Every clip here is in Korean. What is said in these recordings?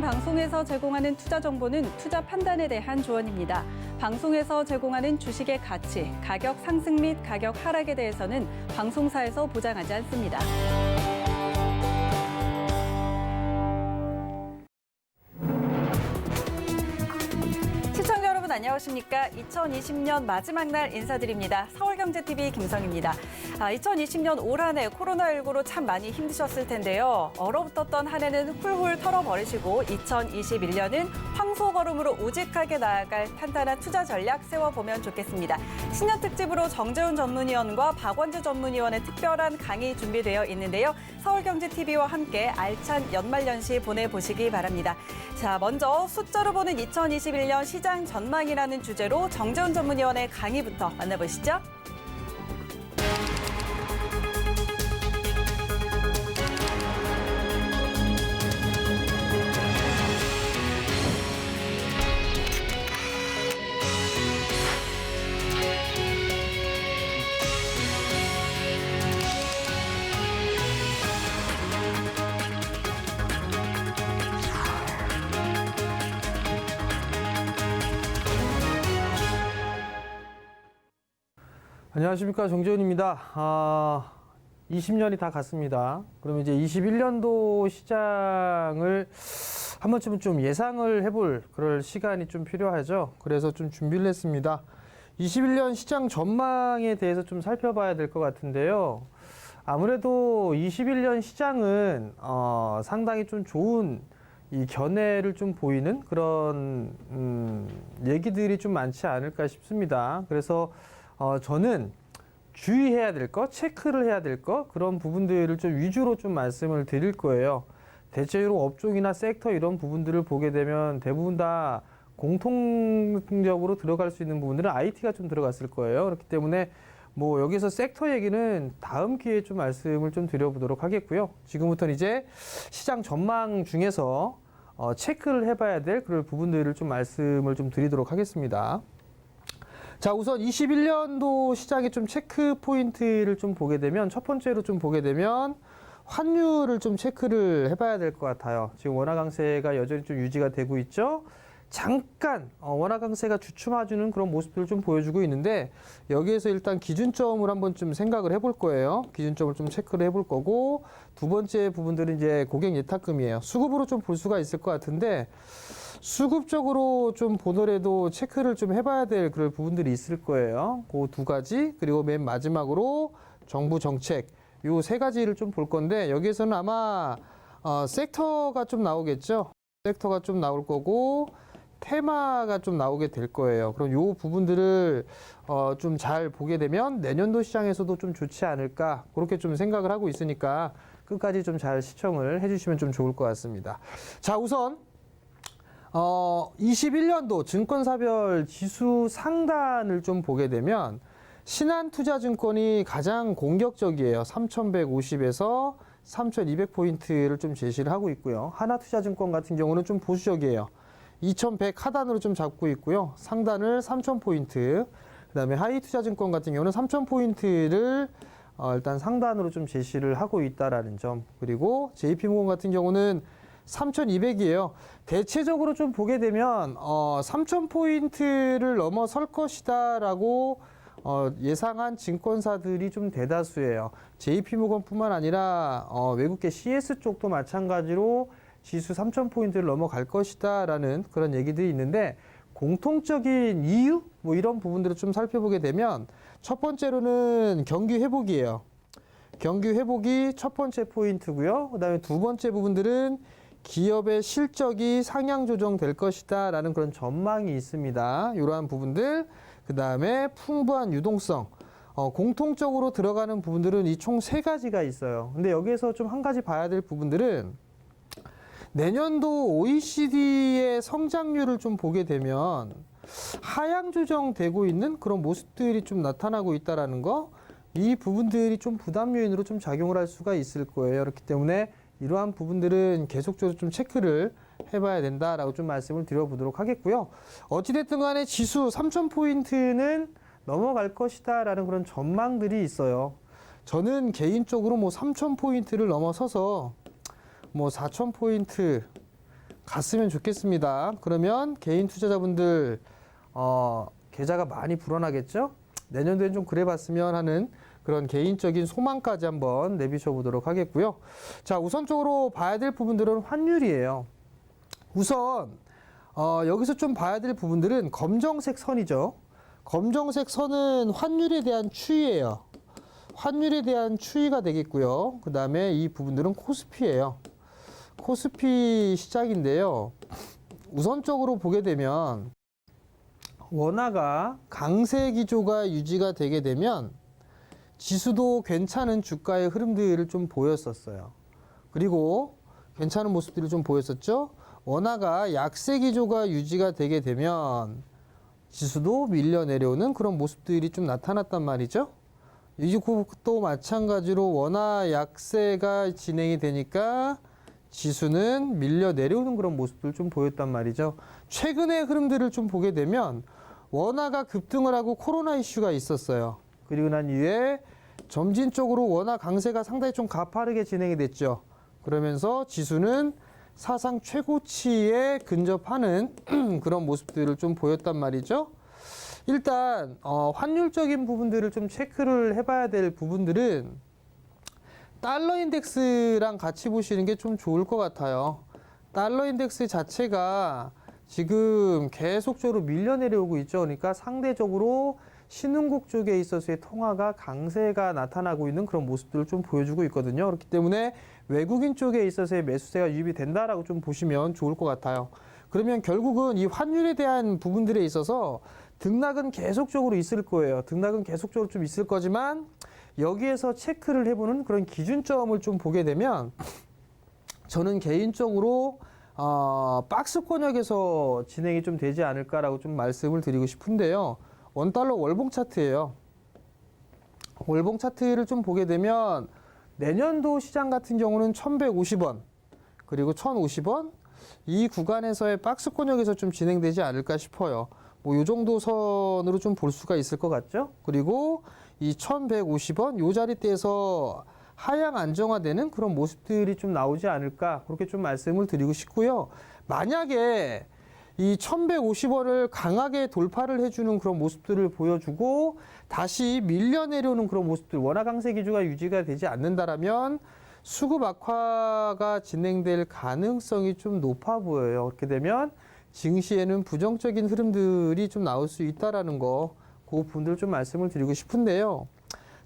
방송에서 제공하는 투자 정보는 투자 판단에 대한 조언입니다. 방송에서 제공하는 주식의 가치, 가격 상승 및 가격 하락에 대해서는 방송사에서 보장하지 않습니다. 시청자 여러분 안녕하십니까? 2020년 마지막 날 인사드립니다. 서울경제TV 김성입니다. 2020년 올 한 해 코로나19로 참 많이 힘드셨을 텐데요. 얼어붙었던 한 해는 훌훌 털어버리시고 2021년은 황소걸음으로 우직하게 나아갈 탄탄한 투자 전략 세워보면 좋겠습니다. 신년 특집으로 정재훈 전문위원과 박원주 전문위원의 특별한 강의 준비되어 있는데요. 서울경제TV와 함께 알찬 연말연시 보내보시기 바랍니다. 자, 먼저 숫자로 보는 2021년 시장 전망이라는 주제로 정재훈 전문위원의 강의부터 만나보시죠. 안녕하십니까, 정재훈입니다. 20년이 다 갔습니다. 그러면 이제 21년도 시장을 한 번쯤은 좀 예상을 해볼 그럴 시간이 좀 필요하죠. 그래서 좀 준비를 했습니다. 21년 시장 전망에 대해서 좀 살펴봐야 될 것 같은데요. 아무래도 21년 시장은 상당히 좀 좋은 이 견해를 좀 보이는 그런 얘기들이 좀 많지 않을까 싶습니다. 그래서 저는 주의해야 될 것, 체크를 해야 될 것, 그런 부분들을 좀 위주로 좀 말씀을 드릴 거예요. 대체로 업종이나 섹터 이런 부분들을 보게 되면 대부분 다 공통적으로 들어갈 수 있는 부분들은 IT가 좀 들어갔을 거예요. 그렇기 때문에 뭐 여기서 섹터 얘기는 다음 기회에 좀 말씀을 좀 드려보도록 하겠고요. 지금부터는 이제 시장 전망 중에서 체크를 해봐야 될 그런 부분들을 좀 말씀을 좀 드리도록 하겠습니다. 자, 우선 21년도 시장의 좀 체크 포인트를 좀 보게 되면 첫 번째로 좀 보게 되면 환율을 좀 체크를 해봐야 될 것 같아요. 지금 원화 강세가 여전히 좀 유지가 되고 있죠. 잠깐 원화 강세가 주춤해주는 그런 모습들을 좀 보여주고 있는데 여기에서 일단 기준점을 한번 좀 생각을 해볼 거예요. 기준점을 좀 체크를 해볼 거고 두 번째 부분들은 이제 고객 예탁금이에요. 수급으로 좀 볼 수가 있을 것 같은데 수급적으로 좀 보더라도 체크를 좀 해봐야 될 그런 부분들이 있을 거예요. 그 두 가지 그리고 맨 마지막으로 정부 정책 요 세 가지를 좀 볼 건데 여기에서는 아마 섹터가 좀 나오겠죠. 섹터가 좀 나올 거고 테마가 좀 나오게 될 거예요. 그럼 요 부분들을 좀 잘 보게 되면 내년도 시장에서도 좀 좋지 않을까 그렇게 좀 생각을 하고 있으니까 끝까지 좀 잘 시청을 해주시면 좀 좋을 것 같습니다. 자, 우선 21년도 증권사별 지수 상단을 좀 보게 되면 신한투자증권이 가장 공격적이에요. 3,150에서 3,200포인트를 좀 제시를 하고 있고요. 하나투자증권 같은 경우는 좀 보수적이에요. 2,100 하단으로 좀 잡고 있고요. 상단을 3,000포인트. 그 다음에 하이투자증권 같은 경우는 3,000포인트를 일단 상단으로 좀 제시를 하고 있다라는 점. 그리고 JP모건 같은 경우는 3,200이에요. 대체적으로 좀 보게 되면 3,000포인트를 넘어설 것이다라고 예상한 증권사들이 좀 대다수예요. JP모건뿐만 아니라 외국계 CS 쪽도 마찬가지로 지수 3,000포인트를 넘어갈 것이다라는 그런 얘기들이 있는데 공통적인 이유 뭐 이런 부분들을 좀 살펴보게 되면 첫 번째로는 경기 회복이에요. 경기 회복이 첫 번째 포인트고요. 그다음에 두 번째 부분들은 기업의 실적이 상향 조정될 것이다 라는 그런 전망이 있습니다. 이러한 부분들, 그 다음에 풍부한 유동성, 공통적으로 들어가는 부분들은 이 총 세 가지가 있어요. 근데 여기에서 좀 한 가지 봐야 될 부분들은 내년도 OECD의 성장률을 좀 보게 되면 하향 조정되고 있는 그런 모습들이 좀 나타나고 있다라는 거, 이 부분들이 좀 부담 요인으로 좀 작용을 할 수가 있을 거예요. 그렇기 때문에 이러한 부분들은 계속적으로 좀 체크를 해봐야 된다라고 좀 말씀을 드려보도록 하겠고요. 어찌됐든 간에 지수 3,000포인트는 넘어갈 것이다 라는 그런 전망들이 있어요. 저는 개인적으로 뭐 3,000포인트를 넘어서서 뭐 4,000포인트 갔으면 좋겠습니다. 그러면 개인 투자자분들 계좌가 많이 불어나겠죠? 내년도엔 좀 그래봤으면 하는 그런 개인적인 소망까지 한번 내비쳐 보도록 하겠고요. 자, 우선적으로 봐야 될 부분들은 환율이에요. 우선 여기서 좀 봐야 될 부분들은 검정색 선이죠. 검정색 선은 환율에 대한 추이예요. 환율에 대한 추이가 되겠고요. 그 다음에 이 부분들은 코스피예요. 코스피 시작인데요. 우선적으로 보게 되면 원화가 강세 기조가 유지가 되게 되면 지수도 괜찮은 주가의 흐름들을 좀 보였었어요. 그리고 괜찮은 모습들을 좀 보였었죠. 원화가 약세 기조가 유지가 되게 되면 지수도 밀려 내려오는 그런 모습들이 좀 나타났단 말이죠. 이것도 마찬가지로 원화 약세가 진행이 되니까 지수는 밀려 내려오는 그런 모습들을 좀 보였단 말이죠. 최근의 흐름들을 좀 보게 되면 원화가 급등을 하고 코로나 이슈가 있었어요. 그리고 난 이후에 점진적으로 원화 강세가 상당히 좀 가파르게 진행이 됐죠. 그러면서 지수는 사상 최고치에 근접하는 그런 모습들을 좀 보였단 말이죠. 일단 환율적인 부분들을 좀 체크를 해봐야 될 부분들은 달러 인덱스랑 같이 보시는 게 좀 좋을 것 같아요. 달러 인덱스 자체가 지금 계속적으로 밀려 내려오고 있죠. 그러니까 상대적으로 신흥국 쪽에 있어서의 통화가 강세가 나타나고 있는 그런 모습들을 좀 보여주고 있거든요. 그렇기 때문에 외국인 쪽에 있어서의 매수세가 유입이 된다라고 좀 보시면 좋을 것 같아요. 그러면 결국은 이 환율에 대한 부분들에 있어서 등락은 계속적으로 있을 거예요. 등락은 계속적으로 좀 있을 거지만 여기에서 체크를 해보는 그런 기준점을 좀 보게 되면 저는 개인적으로 박스권역에서 진행이 좀 되지 않을까라고 좀 말씀을 드리고 싶은데요. 원달러 월봉 차트예요. 월봉 차트를 좀 보게 되면 내년도 시장 같은 경우는 1150원 그리고 1050원 이 구간에서의 박스권역에서 좀 진행되지 않을까 싶어요. 뭐 요 정도 선으로 좀 볼 수가 있을 것 같죠? 그리고 이 1150원 요 자리대에서 하향 안정화되는 그런 모습들이 좀 나오지 않을까 그렇게 좀 말씀을 드리고 싶고요. 만약에 이 1150원을 강하게 돌파를 해주는 그런 모습들을 보여주고 다시 밀려 내려오는 그런 모습들 원화 강세 기조가 유지가 되지 않는다라면 수급 악화가 진행될 가능성이 좀 높아 보여요. 그렇게 되면 증시에는 부정적인 흐름들이 좀 나올 수 있다라는 거 그 부분들 좀 말씀을 드리고 싶은데요.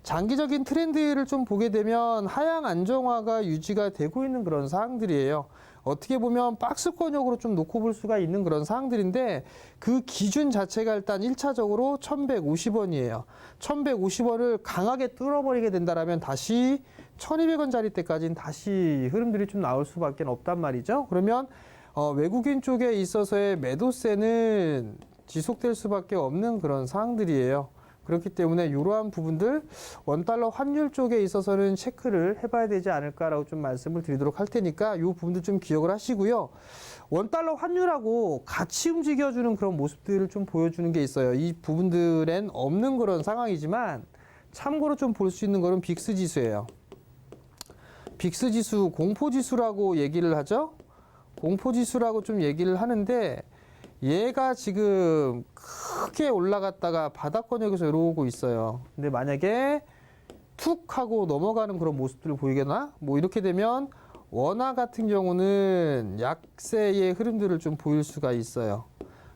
장기적인 트렌드를 좀 보게 되면 하향 안정화가 유지가 되고 있는 그런 사항들이에요. 어떻게 보면 박스권역으로 좀 놓고 볼 수가 있는 그런 사항들인데 그 기준 자체가 일단 1차적으로 1150원이에요. 1150원을 강하게 뚫어버리게 된다면 다시 1200원짜리 때까지는 다시 흐름들이 좀 나올 수밖에 없단 말이죠. 그러면 외국인 쪽에 있어서의 매도세는 지속될 수밖에 없는 그런 사항들이에요. 그렇기 때문에 이러한 부분들 원달러 환율 쪽에 있어서는 체크를 해봐야 되지 않을까라고 좀 말씀을 드리도록 할 테니까 이 부분들 좀 기억을 하시고요. 원달러 환율하고 같이 움직여주는 그런 모습들을 좀 보여주는 게 있어요. 이 부분들엔 없는 그런 상황이지만 참고로 좀 볼 수 있는 거는 빅스 지수예요. 빅스 지수 공포 지수라고 얘기를 하죠. 공포 지수라고 좀 얘기를 하는데 얘가 지금 크게 올라갔다가 바닥권역에서 이러고 있어요. 근데 만약에 툭 하고 넘어가는 그런 모습들을 보이거나 뭐 이렇게 되면 원화 같은 경우는 약세의 흐름들을 좀 보일 수가 있어요.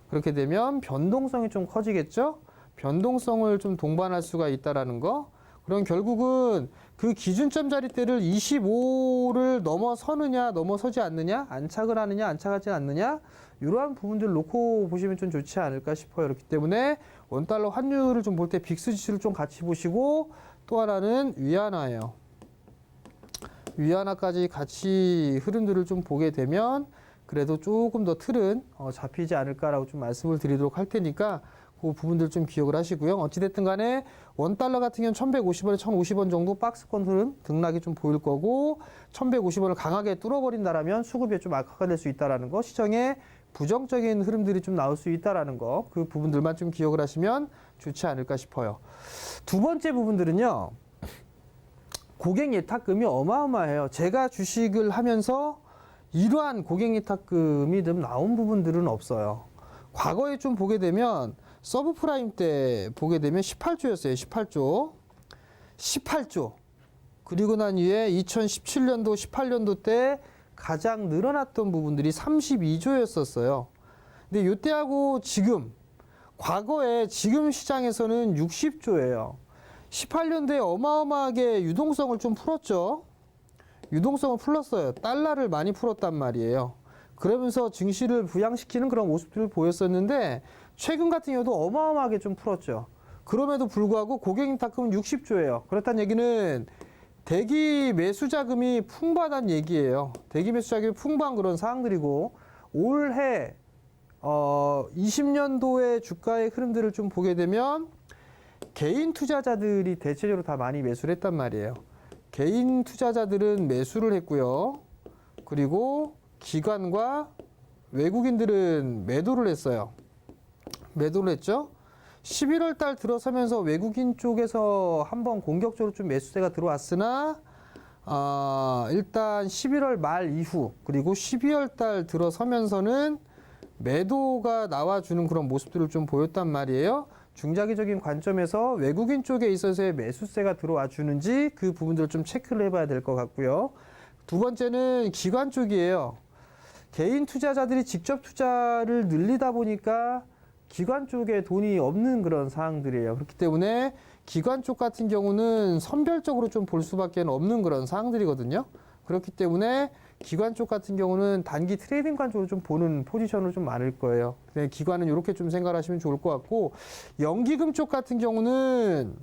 그렇게 되면 변동성이 좀 커지겠죠? 변동성을 좀 동반할 수가 있다라는 거. 그럼 결국은 그 기준점 자리대를 25를 넘어서느냐, 넘어서지 않느냐, 안착을 하느냐, 안착하지 않느냐, 이러한 부분들을 놓고 보시면 좀 좋지 않을까 싶어요. 그렇기 때문에 원달러 환율을 좀 볼 때 빅스 지수를 좀 같이 보시고 또 하나는 위안화예요. 위안화까지 같이 흐름들을 좀 보게 되면 그래도 조금 더 틀은 잡히지 않을까라고 좀 말씀을 드리도록 할 테니까 그 부분들 좀 기억을 하시고요. 어찌됐든 간에 원달러 같은 경우는 1150원에 1050원 정도 박스권 흐름 등락이 좀 보일 거고 1150원을 강하게 뚫어버린다라면 수급이 좀 악화가 될 수 있다는 거 시장에 부정적인 흐름들이 좀 나올 수 있다는 거 그 부분들만 좀 기억을 하시면 좋지 않을까 싶어요. 두 번째 부분들은요. 고객 예탁금이 어마어마해요. 제가 주식을 하면서 이러한 고객이탁금이 좀 나온 부분들은 없어요. 과거에 좀 보게 되면 서브프라임 때 보게 되면 18조였어요. 18조. 그리고 난 이후에 2017년도, 18년도 때 가장 늘어났던 부분들이 32조였었어요. 근데 이때하고 지금, 과거에 지금 시장에서는 60조예요. 18년도에 어마어마하게 유동성을 좀 풀었죠. 유동성을 풀었어요. 달러를 많이 풀었단 말이에요. 그러면서 증시를 부양시키는 그런 모습들을 보였었는데 최근 같은 경우도 어마어마하게 좀 풀었죠. 그럼에도 불구하고 고객이탁금은 60조예요. 그렇다는 얘기는 대기 매수 자금이 풍부하다는 얘기예요. 대기 매수 자금이 풍부한 그런 사항들이고 올해 20년도의 주가의 흐름들을 좀 보게 되면 개인 투자자들이 대체적으로 다 많이 매수를 했단 말이에요. 개인 투자자들은 매수를 했고요. 그리고 기관과 외국인들은 매도를 했어요. 매도를 했죠. 11월 달 들어서면서 외국인 쪽에서 한번 공격적으로 좀 매수세가 들어왔으나 일단 11월 말 이후 그리고 12월 달 들어서면서는 매도가 나와주는 그런 모습들을 좀 보였단 말이에요. 중장기적인 관점에서 외국인 쪽에 있어서의 매수세가 들어와 주는지 그 부분들을 좀 체크를 해봐야 될 것 같고요. 두 번째는 기관 쪽이에요. 개인 투자자들이 직접 투자를 늘리다 보니까 기관 쪽에 돈이 없는 그런 상황들이에요. 그렇기 때문에 기관 쪽 같은 경우는 선별적으로 좀 볼 수밖에 없는 그런 상황들이거든요. 그렇기 때문에 기관 쪽 같은 경우는 단기 트레이딩 관점으로 좀 보는 포지션으로 좀 많을 거예요. 기관은 이렇게 좀 생각하시면 좋을 것 같고, 연기금 쪽 같은 경우는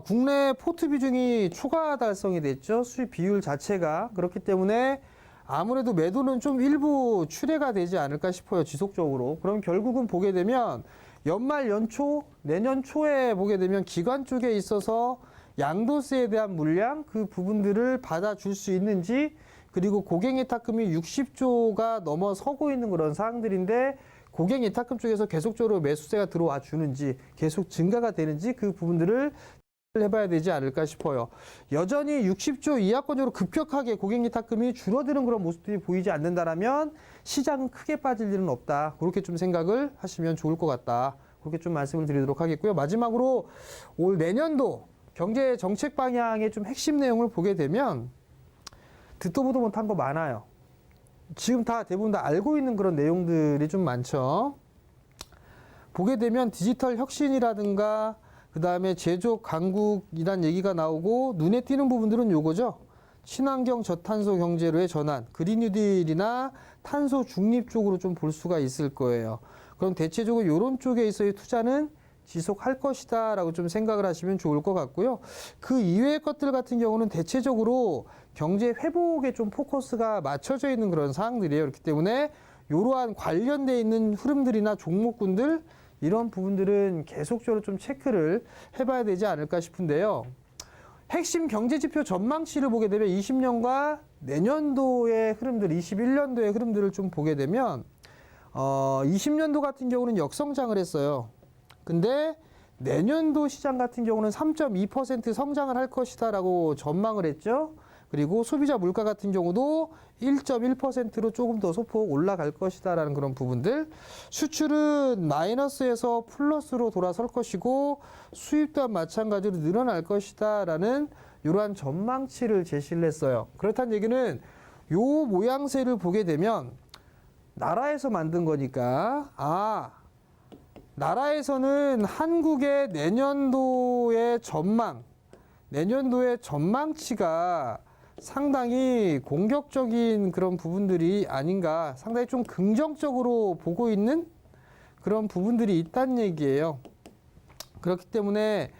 국내 포트 비중이 초과 달성이 됐죠. 수익 비율 자체가. 그렇기 때문에 아무래도 매도는 좀 일부 출회가 되지 않을까 싶어요. 지속적으로. 그럼 결국은 보게 되면 연말 연초, 내년 초에 보게 되면 기관 쪽에 있어서 양도세에 대한 물량 그 부분들을 받아줄 수 있는지, 그리고 고객이탁금이 60조가 넘어서고 있는 그런 사항들인데 고객이탁금 쪽에서 계속적으로 매수세가 들어와 주는지 계속 증가가 되는지 그 부분들을 해봐야 되지 않을까 싶어요. 여전히 60조 이하권으로 급격하게 고객이탁금이 줄어드는 그런 모습들이 보이지 않는다라면 시장은 크게 빠질 일은 없다. 그렇게 좀 생각을 하시면 좋을 것 같다. 그렇게 좀 말씀을 드리도록 하겠고요. 마지막으로 올 내년도 경제 정책 방향의 좀 핵심 내용을 보게 되면 듣도 보도 못한 거 많아요. 지금 다 대부분 다 알고 있는 그런 내용들이 좀 많죠. 보게 되면 디지털 혁신이라든가 그 다음에 제조 강국이란 얘기가 나오고 눈에 띄는 부분들은 요거죠. 친환경 저탄소 경제로의 전환, 그린 뉴딜이나 탄소 중립 쪽으로 좀 볼 수가 있을 거예요. 그럼 대체적으로 이런 쪽에 있어의 투자는 지속할 것이다 라고 좀 생각을 하시면 좋을 것 같고요. 그 이외의 것들 같은 경우는 대체적으로 경제 회복에 좀 포커스가 맞춰져 있는 그런 사항들이에요. 그렇기 때문에 이러한 관련돼 있는 흐름들이나 종목군들 이런 부분들은 계속적으로 좀 체크를 해봐야 되지 않을까 싶은데요. 핵심 경제지표 전망치를 보게 되면 20년과 내년도의 흐름들, 21년도의 흐름들을 좀 보게 되면 20년도 같은 경우는 역성장을 했어요. 근데 내년도 시장 같은 경우는 3.2% 성장을 할 것이다 라고 전망을 했죠. 그리고 소비자 물가 같은 경우도 1.1%로 조금 더 소폭 올라갈 것이다 라는 그런 부분들. 수출은 마이너스에서 플러스로 돌아설 것이고 수입 또한 마찬가지로 늘어날 것이다 라는 이러한 전망치를 제시를 했어요. 그렇다는 얘기는 요 모양새를 보게 되면 나라에서 만든 거니까 나라에서는 한국의 내년도의 전망치가 상당히 공격적인 그런 부분들이 아닌가, 상당히 좀 긍정적으로 보고 있는 그런 부분들이 있다는 얘기예요. 그렇기 때문에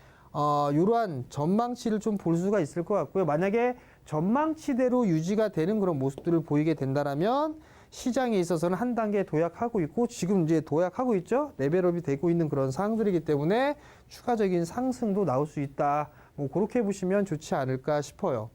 이러한 전망치를 좀 볼 수가 있을 것 같고요. 만약에 전망치대로 유지가 되는 그런 모습들을 보이게 된다라면 시장에 있어서는 한 단계 도약하고 있고 지금 이제 도약하고 있죠. 레벨업이 되고 있는 그런 상황들이기 때문에 추가적인 상승도 나올 수 있다. 뭐 그렇게 보시면 좋지 않을까 싶어요.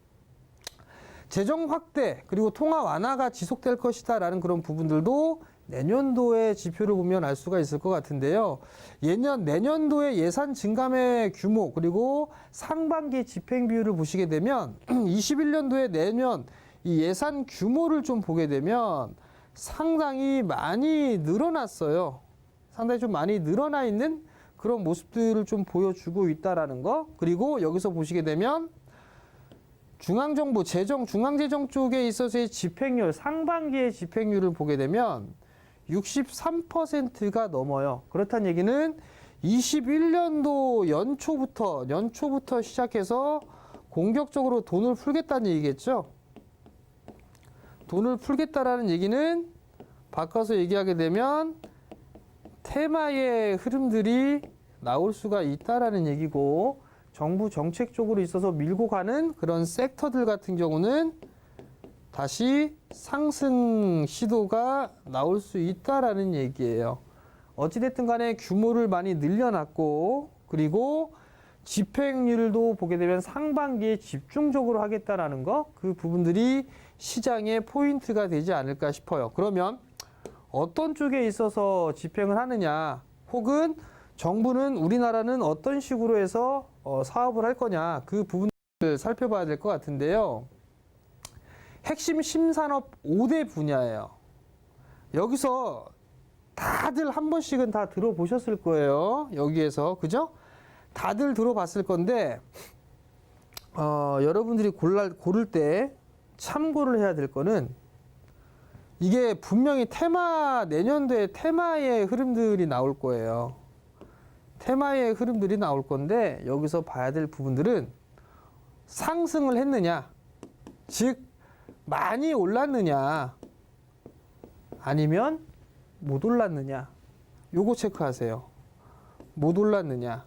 재정 확대 그리고 통화 완화가 지속될 것이다라는 그런 부분들도 내년도의 지표를 보면 알 수가 있을 것 같은데요. 내년도의 예산 증감의 규모 그리고 상반기 집행 비율을 보시게 되면 21년도에 내년 이 예산 규모를 좀 보게 되면 상당히 많이 늘어났어요. 상당히 좀 많이 늘어나 있는 그런 모습들을 좀 보여주고 있다라는 거. 그리고 여기서 보시게 되면 중앙정부, 중앙재정 쪽에 있어서의 집행률, 상반기의 집행률을 보게 되면 63%가 넘어요. 그렇다는 얘기는 21년도 연초부터 시작해서 공격적으로 돈을 풀겠다는 얘기겠죠. 돈을 풀겠다라는 얘기는 바꿔서 얘기하게 되면 테마의 흐름들이 나올 수가 있다라는 얘기고, 정부 정책 쪽으로 있어서 밀고 가는 그런 섹터들 같은 경우는 다시 상승 시도가 나올 수 있다라는 얘기예요. 어찌됐든 간에 규모를 많이 늘려놨고, 그리고 집행률도 보게 되면 상반기에 집중적으로 하겠다라는 거, 그 부분들이 시장의 포인트가 되지 않을까 싶어요. 그러면 어떤 쪽에 있어서 집행을 하느냐, 혹은 정부는, 우리나라는 어떤 식으로 해서 사업을 할 거냐, 그 부분을 살펴봐야 될 것 같은데요. 핵심 신산업 5대 분야예요. 여기서 다들 한 번씩은 다 들어보셨을 거예요. 여기에서, 그죠? 다들 들어봤을 건데, 여러분들이 고를 때 참고를 해야 될 거는, 이게 분명히 내년도에 테마의 흐름들이 나올 거예요. 테마의 흐름들이 나올 건데, 여기서 봐야 될 부분들은 상승을 했느냐, 즉 많이 올랐느냐, 아니면 못 올랐느냐, 요거 체크하세요. 못 올랐느냐,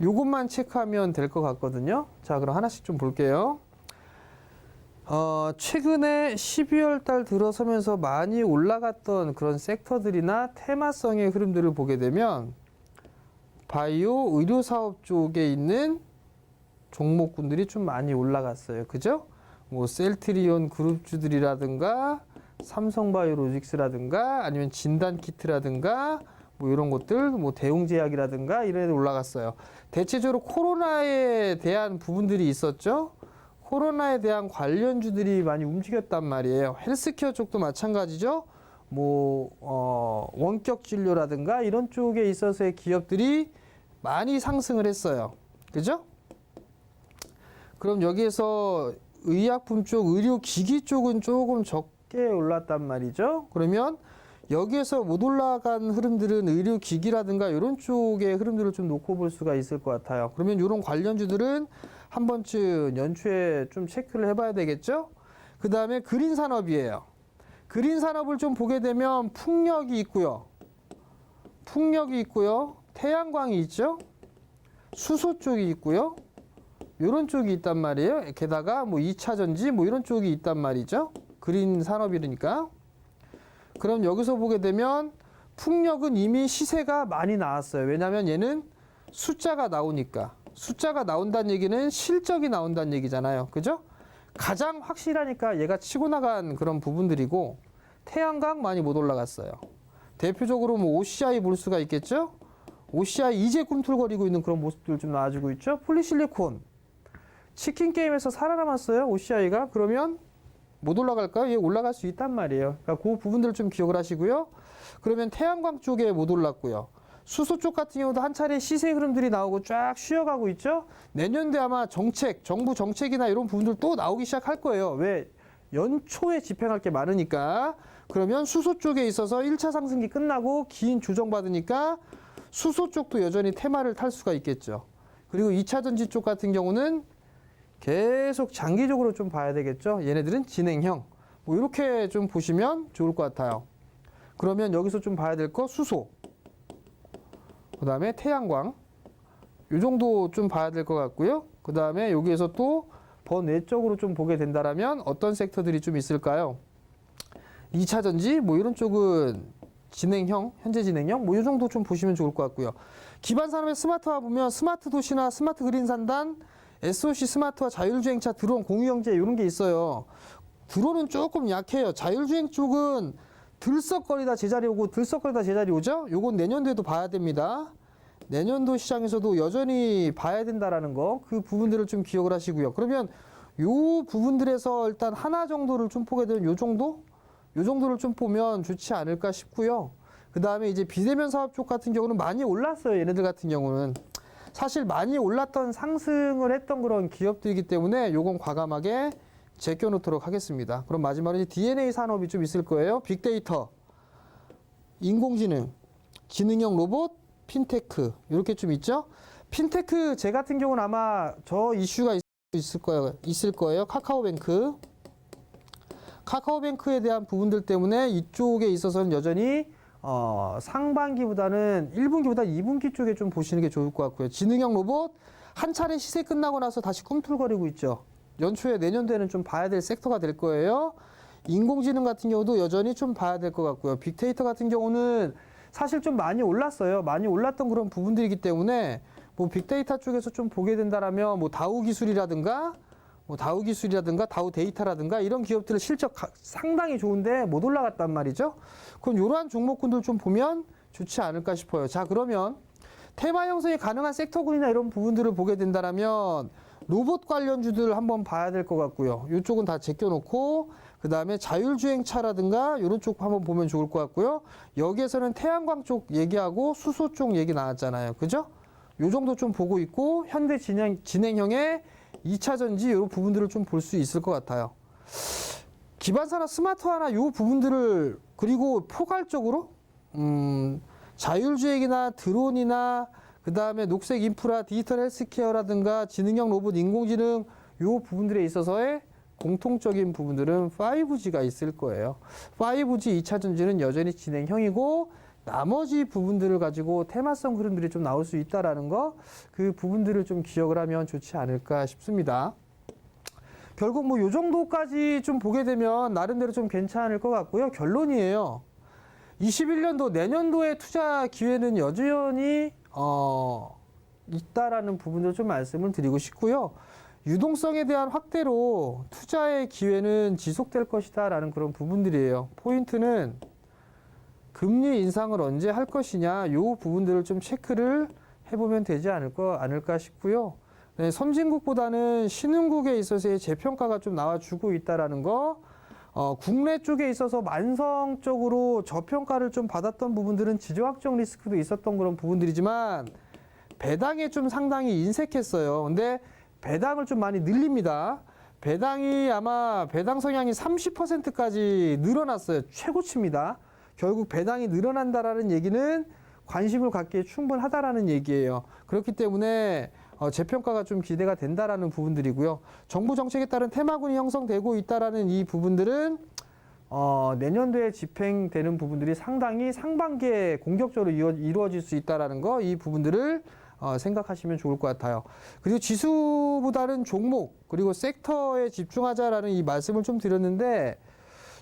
요것만 체크하면 될 것 같거든요. 자, 그럼 하나씩 좀 볼게요. 최근에 12월 달 들어서면서 많이 올라갔던 그런 섹터들이나 테마성의 흐름들을 보게 되면 바이오, 의료 사업 쪽에 있는 종목군들이 좀 많이 올라갔어요. 그죠? 뭐 셀트리온 그룹주들이라든가 삼성바이오로직스라든가 아니면 진단키트라든가 뭐 이런 것들, 뭐 대웅제약이라든가 이런 애들 올라갔어요. 대체적으로 코로나에 대한 부분들이 있었죠. 코로나에 대한 관련주들이 많이 움직였단 말이에요. 헬스케어 쪽도 마찬가지죠. 뭐 원격 진료라든가 이런 쪽에 있어서의 기업들이 많이 상승을 했어요. 그죠? 그럼 여기에서 의약품 쪽, 의료기기 쪽은 조금 적게 올랐단 말이죠. 그러면 여기에서 못 올라간 흐름들은 의료기기라든가 이런 쪽의 흐름들을 좀 놓고 볼 수가 있을 것 같아요. 그러면 이런 관련주들은 한 번쯤 연초에 좀 체크를 해봐야 되겠죠. 그 다음에 그린 산업이에요. 그린 산업을 좀 보게 되면 풍력이 있고요. 태양광이 있죠. 수소 쪽이 있고요. 이런 쪽이 있단 말이에요. 게다가 뭐 2차 전지 뭐 이런 쪽이 있단 말이죠. 그린 산업이니까. 그럼 여기서 보게 되면 풍력은 이미 시세가 많이 나왔어요. 왜냐하면 얘는 숫자가 나오니까. 숫자가 나온다는 얘기는 실적이 나온다는 얘기잖아요. 그죠? 가장 확실하니까 얘가 치고 나간 그런 부분들이고, 태양광 많이 못 올라갔어요. 대표적으로 뭐 OCI 볼 수가 있겠죠? OCI 이제 꿈틀거리고 있는 그런 모습들 좀 나와주고 있죠? 폴리실리콘. 치킨 게임에서 살아남았어요. OCI가. 그러면 못 올라갈까요? 얘 올라갈 수 있단 말이에요. 그러니까 그 부분들을 좀 기억을 하시고요. 그러면 태양광 쪽에 못 올랐고요. 수소 쪽 같은 경우도 한 차례 시세 흐름들이 나오고 쫙 쉬어가고 있죠. 내년도에 아마 정부 정책이나 이런 부분들 또 나오기 시작할 거예요. 왜? 연초에 집행할 게 많으니까. 그러면 수소 쪽에 있어서 1차 상승기 끝나고 긴 조정받으니까 수소 쪽도 여전히 테마를 탈 수가 있겠죠. 그리고 2차 전지 쪽 같은 경우는 계속 장기적으로 좀 봐야 되겠죠. 얘네들은 진행형. 뭐 이렇게 좀 보시면 좋을 것 같아요. 그러면 여기서 좀 봐야 될 거 수소. 그 다음에 태양광. 이 정도 좀 봐야 될 것 같고요. 그 다음에 여기에서 또 번외적으로 좀 보게 된다라면 어떤 섹터들이 좀 있을까요? 2차 전지 뭐 이런 쪽은 진행형, 현재 진행형 뭐 이 정도 좀 보시면 좋을 것 같고요. 기반 산업의 스마트화 보면 스마트 도시나 스마트 그린 산단, SOC 스마트화, 자율주행차, 드론, 공유경제 이런 게 있어요. 드론은 조금 약해요. 자율주행 쪽은 들썩거리다 제자리 오죠? 요건 내년도에도 봐야 됩니다. 내년도 시장에서도 여전히 봐야 된다라는 거, 그 부분들을 좀 기억을 하시고요. 그러면 요 부분들에서 일단 하나 정도를 좀 보게 되면 요 정도를 좀 보면 좋지 않을까 싶고요. 그 다음에 이제 비대면 사업 쪽 같은 경우는 많이 올랐어요. 얘네들 같은 경우는 사실 많이 올랐던 상승을 했던 그런 기업들이기 때문에 요건 과감하게 제껴놓도록 하겠습니다. 그럼 마지막으로 DNA 산업이 좀 있을 거예요. 빅데이터, 인공지능, 지능형 로봇, 핀테크 이렇게 좀 있죠. 핀테크 제 같은 경우는 아마 저 이슈가 있을 거예요. 카카오뱅크에 대한 부분들 때문에 이쪽에 있어서는 여전히 상반기보다는 1분기보다 2분기 쪽에 좀 보시는 게 좋을 것 같고요. 지능형 로봇 한 차례 시세 끝나고 나서 다시 꿈틀거리고 있죠. 연초에 내년도에는 좀 봐야 될 섹터가 될 거예요. 인공지능 같은 경우도 여전히 좀 봐야 될 것 같고요. 빅데이터 같은 경우는 사실 좀 많이 올랐어요. 많이 올랐던 그런 부분들이기 때문에 뭐 빅데이터 쪽에서 좀 보게 된다라면 뭐 다우 기술이라든가 다우 데이터라든가 이런 기업들의 실적 상당히 좋은데 못 올라갔단 말이죠. 그럼 이러한 종목군들 좀 보면 좋지 않을까 싶어요. 자, 그러면 테마 형성이 가능한 섹터군이나 이런 부분들을 보게 된다라면 로봇 관련주들 한번 봐야 될 것 같고요. 이쪽은 다 제껴놓고 그 다음에 자율주행차라든가 이런 쪽 한번 보면 좋을 것 같고요. 여기에서는 태양광 쪽 얘기하고 수소 쪽 얘기 나왔잖아요. 그죠? 요 정도 좀 보고 있고 현대 진행형의 2차 전지 이런 부분들을 좀 볼 수 있을 것 같아요. 기반산업 스마트화나 요 부분들을 그리고 포괄적으로 자율주행이나 드론이나 그 다음에 녹색 인프라, 디지털 헬스케어라든가 지능형 로봇, 인공지능 요 부분들에 있어서의 공통적인 부분들은 5G가 있을 거예요. 5G 2차 전지는 여전히 진행형이고 나머지 부분들을 가지고 테마성 흐름들이 좀 나올 수 있다라는 거, 그 부분들을 좀 기억을 하면 좋지 않을까 싶습니다. 결국 뭐 요 정도까지 좀 보게 되면 나름대로 좀 괜찮을 것 같고요. 결론이에요. 21년도 내년도의 투자 기회는 여전히 있다라는 부분을 좀 말씀을 드리고 싶고요. 유동성에 대한 확대로 투자의 기회는 지속될 것이다라는 그런 부분들이에요. 포인트는 금리 인상을 언제 할 것이냐, 이 부분들을 좀 체크를 해보면 되지 않을까 싶고요. 네, 선진국보다는 신흥국에 있어서의 재평가가 좀 나와주고 있다라는 거, 국내 쪽에 있어서 만성적으로 저평가를 좀 받았던 부분들은 지정학적 리스크도 있었던 그런 부분들이지만 배당에 좀 상당히 인색했어요. 근데 배당을 좀 많이 늘립니다. 배당이 아마 배당 성향이 30%까지 늘어났어요. 최고치입니다. 결국 배당이 늘어난다라는 얘기는 관심을 갖기에 충분하다라는 얘기예요. 그렇기 때문에 재평가가 좀 기대가 된다라는 부분들이고요. 정부 정책에 따른 테마군이 형성되고 있다라는 이 부분들은 내년도에 집행되는 부분들이 상당히 상반기에 공격적으로 이루어질 수 있다라는 거, 이 부분들을 생각하시면 좋을 것 같아요. 그리고 지수보다는 종목 그리고 섹터에 집중하자라는 이 말씀을 좀 드렸는데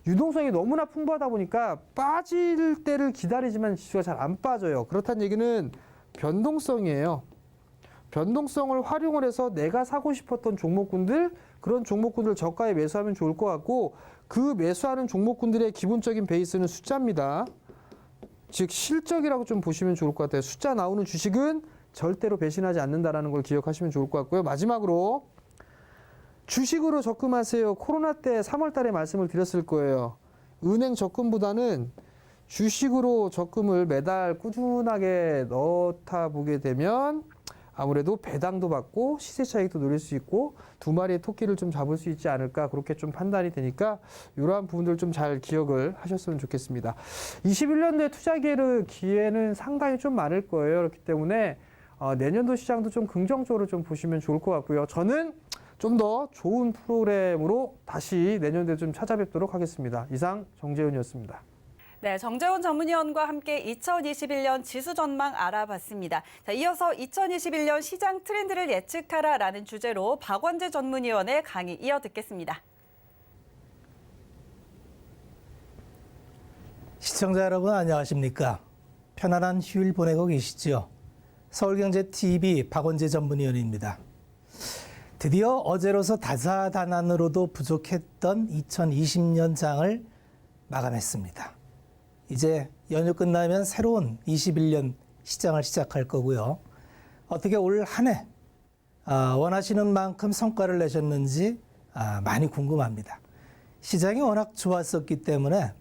유동성이 너무나 풍부하다 보니까 빠질 때를 기다리지만 지수가 잘 안 빠져요. 그렇다는 얘기는 변동성이에요. 변동성을 활용을 해서 내가 사고 싶었던 종목군들, 그런 종목군들 저가에 매수하면 좋을 것 같고, 그 매수하는 종목군들의 기본적인 베이스는 숫자입니다. 즉 실적이라고 좀 보시면 좋을 것 같아요. 숫자 나오는 주식은 절대로 배신하지 않는다라는 걸 기억하시면 좋을 것 같고요. 마지막으로 주식으로 적금하세요. 코로나 때 3월 달에 말씀을 드렸을 거예요. 은행 적금보다는 주식으로 적금을 매달 꾸준하게 넣다 보게 되면 아무래도 배당도 받고 시세 차익도 노릴 수 있고 두 마리의 토끼를 좀 잡을 수 있지 않을까, 그렇게 좀 판단이 되니까 이러한 부분들 좀 잘 기억을 하셨으면 좋겠습니다. 21년도에 투자 기회는 상당히 좀 많을 거예요. 그렇기 때문에 내년도 시장도 좀 긍정적으로 좀 보시면 좋을 것 같고요. 저는 좀 더 좋은 프로그램으로 다시 내년도에 좀 찾아뵙도록 하겠습니다. 이상 정재훈이었습니다. 네, 정재훈 전문위원과 함께 2021년 지수 전망 알아봤습니다. 자, 이어서 2021년 시장 트렌드를 예측하라라는 주제로 박원재 전문위원의 강의 이어 듣겠습니다. 시청자 여러분 안녕하십니까? 편안한 휴일 보내고 계시죠? 서울경제TV 박원재 전문위원입니다. 드디어 어제로서 다사다난으로도 부족했던 2020년 장을 마감했습니다. 이제 연휴 끝나면 새로운 21년 시장을 시작할 거고요. 어떻게 올 한 해 원하시는 만큼 성과를 내셨는지 많이 궁금합니다. 시장이 워낙 좋았었기 때문에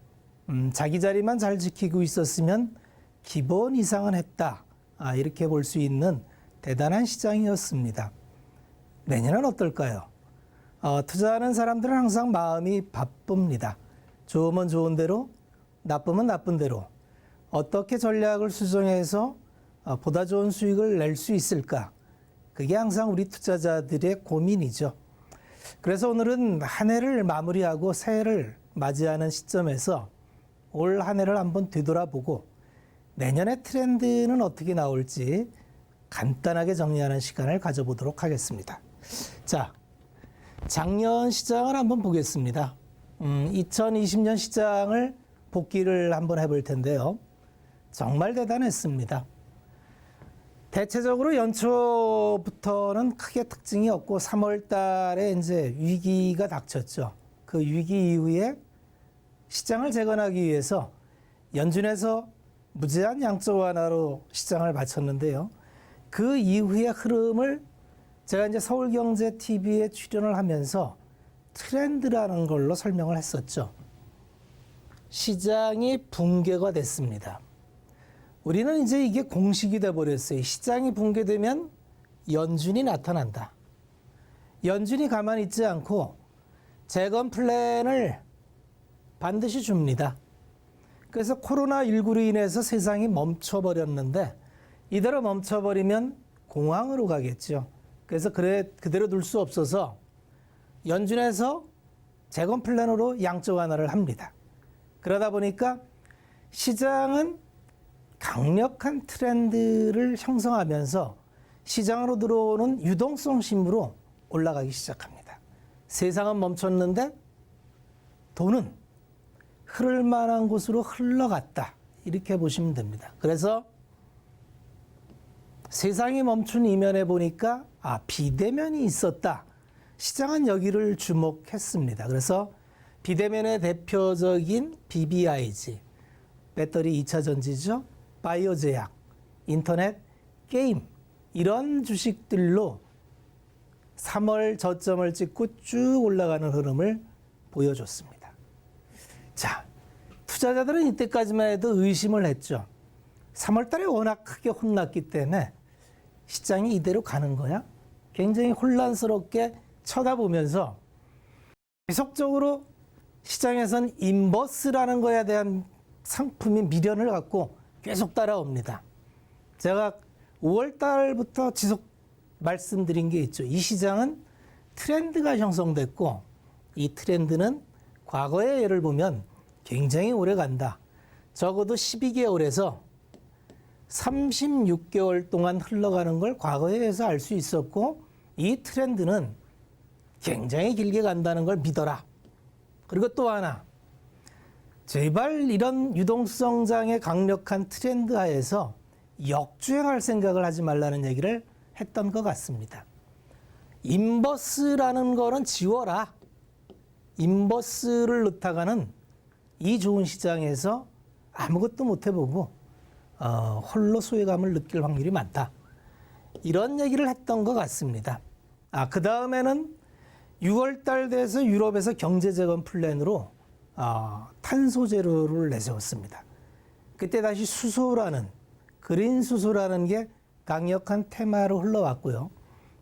자기 자리만 잘 지키고 있었으면 기본 이상은 했다. 이렇게 볼 수 있는 대단한 시장이었습니다. 내년은 어떨까요? 투자하는 사람들은 항상 마음이 바쁩니다. 좋으면 좋은 대로, 나쁘면 나쁜 대로 어떻게 전략을 수정해서 보다 좋은 수익을 낼 수 있을까? 그게 항상 우리 투자자들의 고민이죠. 그래서 오늘은 한 해를 마무리하고 새해를 맞이하는 시점에서 올 한 해를 한번 되돌아보고 내년의 트렌드는 어떻게 나올지 간단하게 정리하는 시간을 가져보도록 하겠습니다. 자, 작년 시장을 한번 보겠습니다. 2020년 시장을 복기를 한번 해볼 텐데요. 정말 대단했습니다. 대체적으로 연초부터는 크게 특징이 없고 3월 달에 이제 위기가 닥쳤죠. 그 위기 이후에 시장을 재건하기 위해서 연준에서 무제한 양적 완화로 시장을 마쳤는데요. 그 이후의 흐름을 제가 이제 서울경제TV에 출연을 하면서 트렌드라는 걸로 설명을 했었죠. 시장이 붕괴가 됐습니다. 우리는 이제 이게 공식이 돼버렸어요. 시장이 붕괴되면 연준이 나타난다. 연준이 가만히 있지 않고 재건 플랜을 반드시 줍니다. 그래서 코로나19로 인해서 세상이 멈춰버렸는데 이대로 멈춰버리면 공황으로 가겠죠. 그래서 그대로 둘 수 없어서 연준에서 재건 플랜으로 양적 완화를 합니다. 그러다 보니까 시장은 강력한 트렌드를 형성하면서 시장으로 들어오는 유동성 심으로 올라가기 시작합니다. 세상은 멈췄는데 돈은 흐를 만한 곳으로 흘러갔다. 이렇게 보시면 됩니다. 그래서 세상이 멈춘 이면에 보니까 비대면이 있었다. 시장은 여기를 주목했습니다. 그래서 비대면의 대표적인 BBIG, 배터리 2차 전지죠. 바이오 제약, 인터넷, 게임 이런 주식들로 3월 저점을 찍고 쭉 올라가는 흐름을 보여줬습니다. 자, 투자자들은 이때까지만 해도 의심을 했죠. 3월 달에 워낙 크게 혼났기 때문에 시장이 이대로 가는 거야? 굉장히 혼란스럽게 쳐다보면서 계속적으로 시장에선 인버스라는 거에 대한 상품이 미련을 갖고 계속 따라옵니다. 제가 5월 달부터 지속 말씀드린 게 있죠. 이 시장은 트렌드가 형성됐고 이 트렌드는 과거의 예를 보면 굉장히 오래 간다. 적어도 12개월에서 36개월 동안 흘러가는 걸 과거에 의해서 알 수 있었고 이 트렌드는 굉장히 길게 간다는 걸 믿어라. 그리고 또 하나, 제발 이런 유동성장의 강력한 트렌드 하에서 역주행할 생각을 하지 말라는 얘기를 했던 것 같습니다. 인버스라는 거는 지워라. 인버스를 넣다가는 이 좋은 시장에서 아무것도 못 해보고 홀로 소외감을 느낄 확률이 많다. 이런 얘기를 했던 것 같습니다. 그 다음에는 6월 달 돼서 유럽에서 경제재건 플랜으로 탄소 제로를 내세웠습니다. 그때 다시 수소라는 그린 수소라는 게 강력한 테마로 흘러왔고요.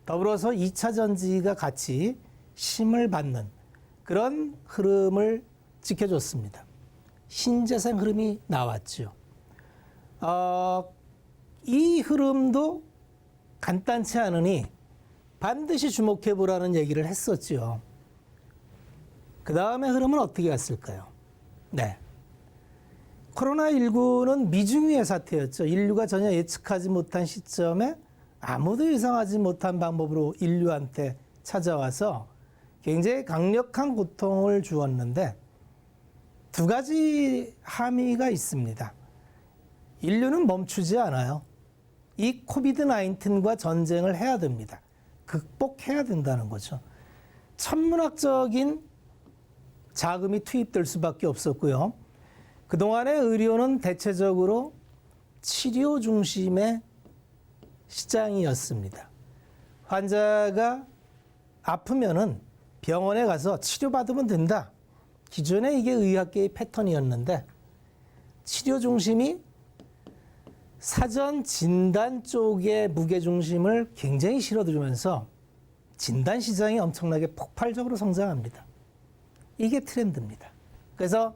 더불어서 2차 전지가 같이 힘을 받는 그런 흐름을 지켜줬습니다. 신재생 흐름이 나왔죠. 이 흐름도 간단치 않으니 반드시 주목해보라는 얘기를 했었죠. 그 다음에 흐름은 어떻게 갔을까요? 네. 코로나19는 미중위의 사태였죠. 인류가 전혀 예측하지 못한 시점에 아무도 예상하지 못한 방법으로 인류한테 찾아와서 굉장히 강력한 고통을 주었는데 두 가지 함의가 있습니다. 인류는 멈추지 않아요. 이 코비드-19과 전쟁을 해야 됩니다. 극복해야 된다는 거죠. 천문학적인 자금이 투입될 수밖에 없었고요. 그동안의 의료는 대체적으로 치료 중심의 시장이었습니다. 환자가 아프면은 병원에 가서 치료받으면 된다. 기존에 이게 의학계의 패턴이었는데 치료 중심이 사전 진단 쪽에 무게중심을 굉장히 실어두면서 진단 시장이 엄청나게 폭발적으로 성장합니다. 이게 트렌드입니다. 그래서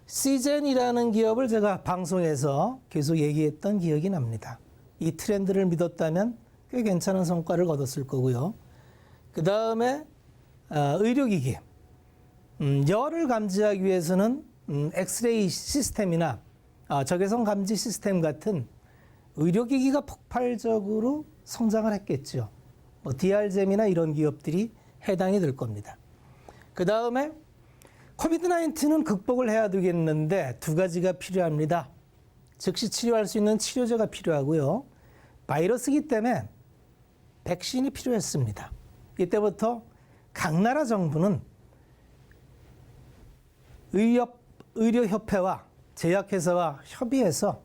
시젠이라는 기업을 제가 방송에서 계속 얘기했던 기억이 납니다. 이 트렌드를 믿었다면 꽤 괜찮은 성과를 거뒀을 거고요. 그 다음에 의료기기. 열을 감지하기 위해서는 엑스레이 시스템이나 적외선 감지 시스템 같은 의료기기가 폭발적으로 성장을 했겠죠. DR잼이나 이런 기업들이 해당이 될 겁니다. 그 다음에 코비드-19는 극복을 해야 되겠는데 두 가지가 필요합니다. 즉시 치료할 수 있는 치료제가 필요하고요. 바이러스이기 때문에 백신이 필요했습니다. 이때부터 각 나라 정부는 의료협회와 제약회사와 협의해서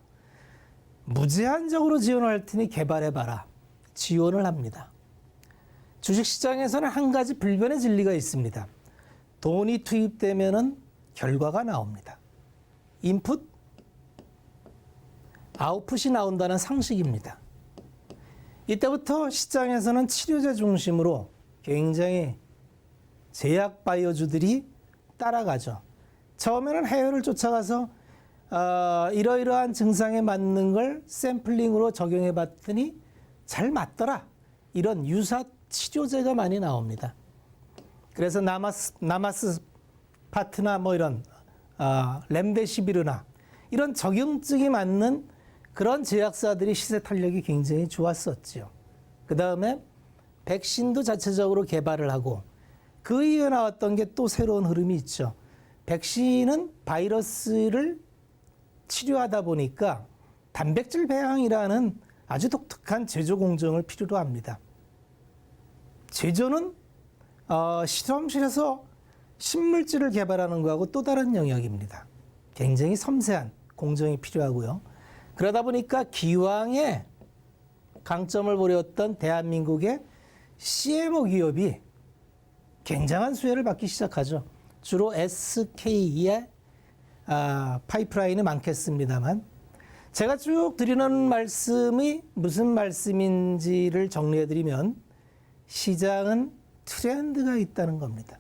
무제한적으로 지원할 테니 개발해봐라. 지원을 합니다. 주식시장에서는 한 가지 불변의 진리가 있습니다. 돈이 투입되면은 결과가 나옵니다. 인풋, 아웃풋이 나온다는 상식입니다. 이때부터 시장에서는 치료제 중심으로 굉장히 제약 바이오주들이 따라가죠. 처음에는 해외를 쫓아가서 이러이러한 증상에 맞는 걸 샘플링으로 적용해 봤더니 잘 맞더라. 이런 유사 치료제가 많이 나옵니다. 그래서 나마스 파트나 뭐 이런 렘데시비르나 이런 적용증이 맞는 그런 제약사들이 시세 탄력이 굉장히 좋았었죠. 그 다음에 백신도 자체적으로 개발을 하고 그 이후에 나왔던 게 또 새로운 흐름이 있죠. 백신은 바이러스를 치료하다 보니까 단백질 배양이라는 아주 독특한 제조 공정을 필요로 합니다. 제조는 실험실에서 신물질을 개발하는 거하고 또 다른 영역입니다. 굉장히 섬세한 공정이 필요하고요. 그러다 보니까 기왕에 강점을 보였던 대한민국의 CMO 기업이 굉장한 수혜를 받기 시작하죠. 주로 SK의 파이프라인이 많겠습니다만 제가 쭉 드리는 말씀이 무슨 말씀인지를 정리해드리면 시장은 트렌드가 있다는 겁니다.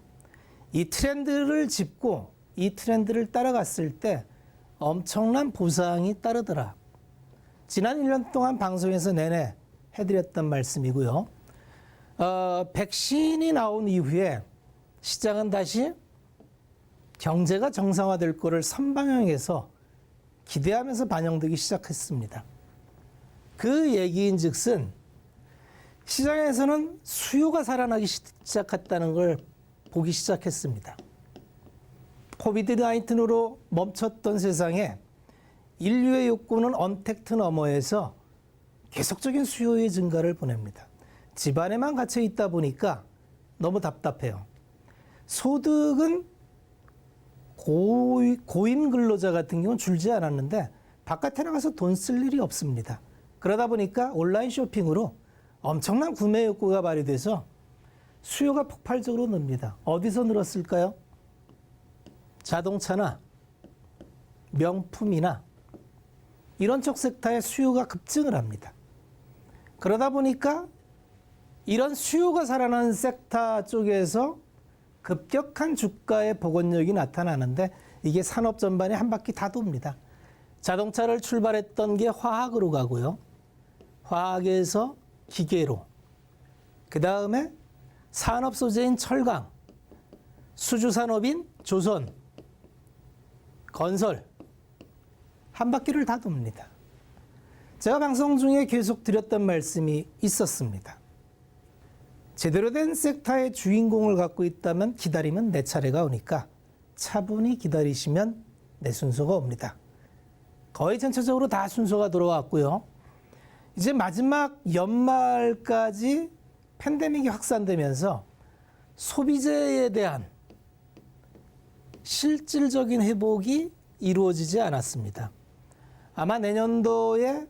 이 트렌드를 짚고 이 트렌드를 따라갔을 때 엄청난 보상이 따르더라. 지난 1년 동안 방송에서 내내 해드렸던 말씀이고요. 백신이 나온 이후에 시장은 다시 경제가 정상화될 거를 선방향에서 기대하면서 반영되기 시작했습니다. 그 얘기인즉슨 시장에서는 수요가 살아나기 시작했다는 걸 보기 시작했습니다. 코비드-19으로 멈췄던 세상에 인류의 욕구는 언택트 너머에서 계속적인 수요의 증가를 보냅니다. 집안에만 갇혀 있다 보니까 너무 답답해요. 소득은 고임 근로자 같은 경우는 줄지 않았는데 바깥에 나가서 돈 쓸 일이 없습니다. 그러다 보니까 온라인 쇼핑으로 엄청난 구매 욕구가 발휘돼서 수요가 폭발적으로 늡니다. 어디서 늘었을까요? 자동차나 명품이나 이런 쪽 섹터의 수요가 급증을 합니다. 그러다 보니까 이런 수요가 살아나는 섹터 쪽에서 급격한 주가의 복원력이 나타나는데 이게 산업 전반에 한 바퀴 다 돕니다. 자동차를 출발했던 게 화학으로 가고요. 화학에서 기계로, 그 다음에 산업 소재인 철강, 수주산업인 조선, 건설, 한 바퀴를 다 돕니다. 제가 방송 중에 계속 드렸던 말씀이 있었습니다. 제대로 된 섹터의 주인공을 갖고 있다면 기다리면 내 차례가 오니까 차분히 기다리시면 내 순서가 옵니다. 거의 전체적으로 다 순서가 돌아왔고요. 이제 마지막 연말까지 팬데믹이 확산되면서 소비재에 대한 실질적인 회복이 이루어지지 않았습니다. 아마 내년도에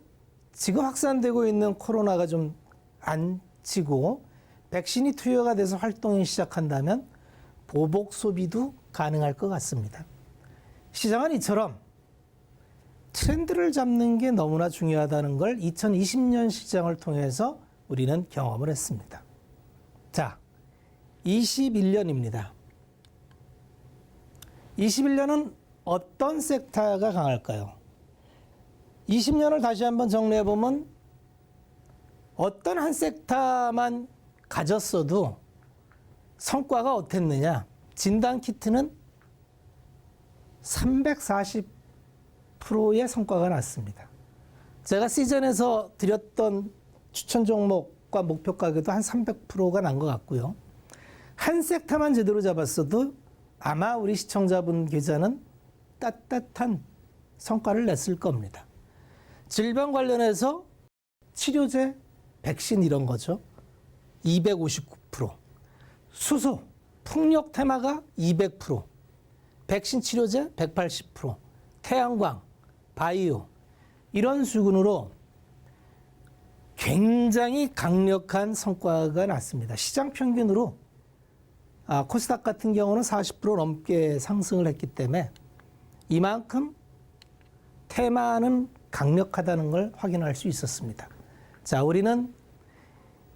지금 확산되고 있는 코로나가 좀 안치고 백신이 투여가 돼서 활동이 시작한다면 보복 소비도 가능할 것 같습니다. 시장은 이처럼 트렌드를 잡는 게 너무나 중요하다는 걸 2020년 시장을 통해서 우리는 경험을 했습니다. 자, 21년입니다. 21년은 어떤 섹터가 강할까요? 20년을 다시 한번 정리해보면 어떤 한 섹터만 가졌어도 성과가 어땠느냐? 진단키트는 340%의 성과가 났습니다. 제가 시즌에서 드렸던 추천 종목과 목표 가격도 한 300%가 난 것 같고요. 한 섹터만 제대로 잡았어도 아마 우리 시청자분 계좌는 따뜻한 성과를 냈을 겁니다. 질병 관련해서 치료제, 백신 이런 거죠. 259%. 수소, 풍력 테마가 200%. 백신 치료제 180%. 태양광, 바이오 이런 수준으로 굉장히 강력한 성과가 났습니다. 시장 평균으로 코스닥 같은 경우는 40% 넘게 상승을 했기 때문에 이만큼 테마는 강력하다는 걸 확인할 수 있었습니다. 자, 우리는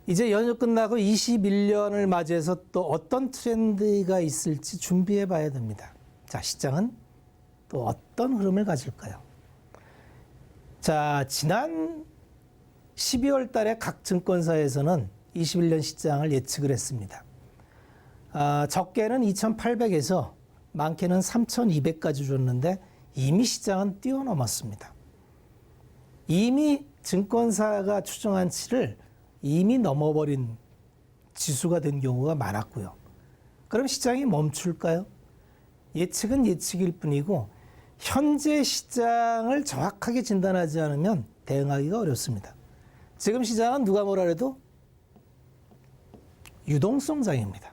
이제 연휴 끝나고 21년을 맞이해서 또 어떤 트렌드가 있을지 준비해 봐야 됩니다. 자, 시장은 또 어떤 흐름을 가질까요? 자, 지난 12월 달에 각 증권사에서는 21년 시장을 예측을 했습니다. 적게는 2,800에서 많게는 3,200까지 줬는데 이미 시장은 뛰어넘었습니다. 이미 증권사가 추정한 치를 이미 넘어버린 지수가 된 경우가 많았고요. 그럼 시장이 멈출까요? 예측은 예측일 뿐이고 현재 시장을 정확하게 진단하지 않으면 대응하기가 어렵습니다. 지금 시장은 누가 뭐라 해도 유동성장입니다.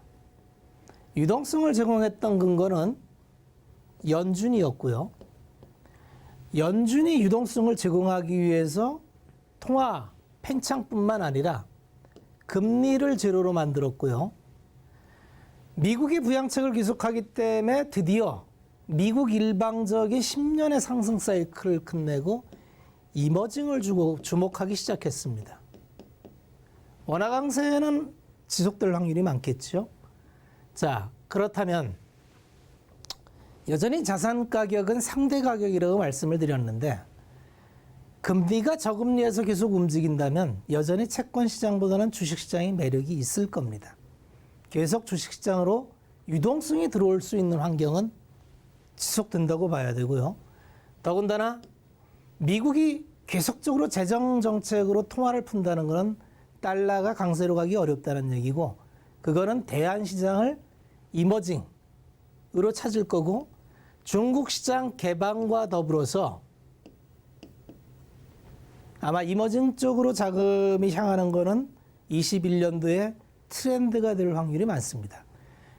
유동성을 제공했던 근거는 연준이었고요. 연준이 유동성을 제공하기 위해서 통화 팽창뿐만 아니라 금리를 제로로 만들었고요. 미국이 부양책을 계속하기 때문에 드디어 미국 일방적인 10년의 상승 사이클을 끝내고 이머징을 주목하기 시작했습니다. 원화 강세는 지속될 확률이 많겠죠. 자, 그렇다면 여전히 자산 가격은 상대 가격이라고 말씀을 드렸는데 금리가 저금리에서 계속 움직인다면 여전히 채권 시장보다는 주식 시장의 매력이 있을 겁니다. 계속 주식 시장으로 유동성이 들어올 수 있는 환경은 지속된다고 봐야 되고요. 더군다나 미국이 계속적으로 재정 정책으로 통화를 푼다는 것은 달러가 강세로 가기 어렵다는 얘기고 그거는 대한 시장을 이머징으로 찾을 거고 중국 시장 개방과 더불어서 아마 이머징 쪽으로 자금이 향하는 거는 21년도에 트렌드가 될 확률이 많습니다.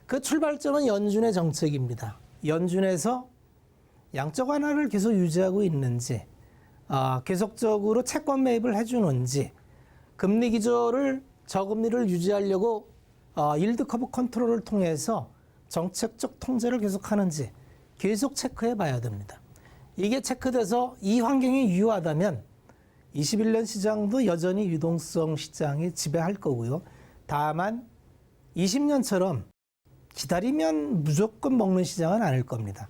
그 출발점은 연준의 정책입니다. 연준에서 양적 완화를 계속 유지하고 있는지, 계속적으로 채권 매입을 해주는지, 금리 기조를 저금리를 유지하려고 일드 커브 컨트롤을 통해서 정책적 통제를 계속하는지 계속 체크해 봐야 됩니다. 이게 체크돼서 이 환경이 유효하다면 21년 시장도 여전히 유동성 시장이 지배할 거고요. 다만 20년처럼 기다리면 무조건 먹는 시장은 아닐 겁니다.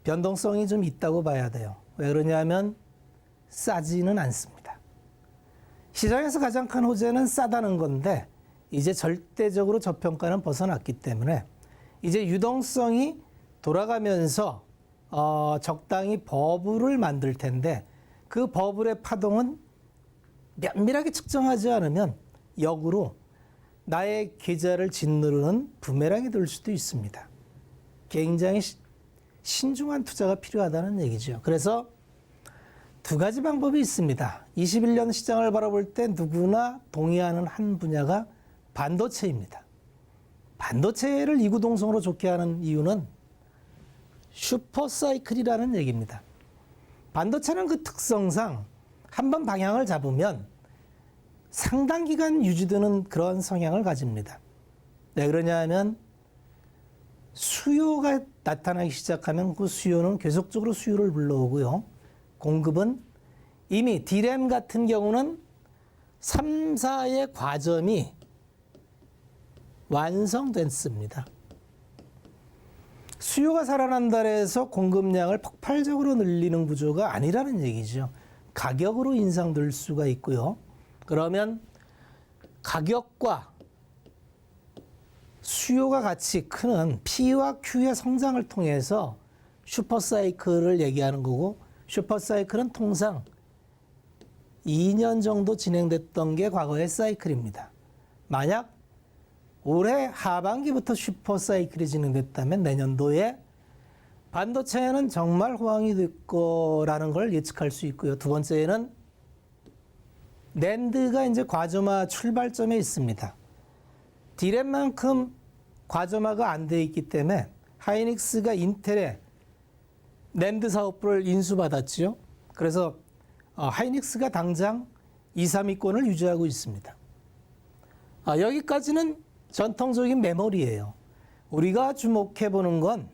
변동성이 좀 있다고 봐야 돼요. 왜 그러냐면 싸지는 않습니다. 시장에서 가장 큰 호재는 싸다는 건데 이제 절대적으로 저평가는 벗어났기 때문에 이제 유동성이 돌아가면서 적당히 버블을 만들 텐데 그 버블의 파동은 면밀하게 측정하지 않으면 역으로 나의 계좌를 짓누르는 부메랑이 될 수도 있습니다. 굉장히 신중한 투자가 필요하다는 얘기죠. 그래서 두 가지 방법이 있습니다. 21년 시장을 바라볼 때 누구나 동의하는 한 분야가 반도체입니다. 반도체를 이구동성으로 좋게 하는 이유는 슈퍼사이클이라는 얘기입니다. 반도체는 그 특성상 한번 방향을 잡으면 상당 기간 유지되는 그런 성향을 가집니다. 왜 그러냐 하면 수요가 나타나기 시작하면 그 수요는 계속적으로 수요를 불러오고요. 공급은 이미 D램 같은 경우는 3사의 과점이 완성됐습니다. 수요가 살아난다 해서 공급량을 폭발적으로 늘리는 구조가 아니라는 얘기죠. 가격으로 인상될 수가 있고요. 그러면 가격과 수요가 같이 크는 P와 Q의 성장을 통해서 슈퍼사이클을 얘기하는 거고, 슈퍼사이클은 통상 2년 정도 진행됐던 게 과거의 사이클입니다. 만약 올해 하반기부터 슈퍼사이클이 진행됐다면 내년도에 반도체는 정말 호황이 될 거라는 걸 예측할 수 있고요. 두 번째는 낸드가 이제 과점화 출발점에 있습니다. D램만큼 과점화가 안 돼 있기 때문에 하이닉스가 인텔의 낸드 사업부를 인수받았죠. 그래서 하이닉스가 당장 2, 3위권을 유지하고 있습니다. 여기까지는 전통적인 메모리예요. 우리가 주목해보는 건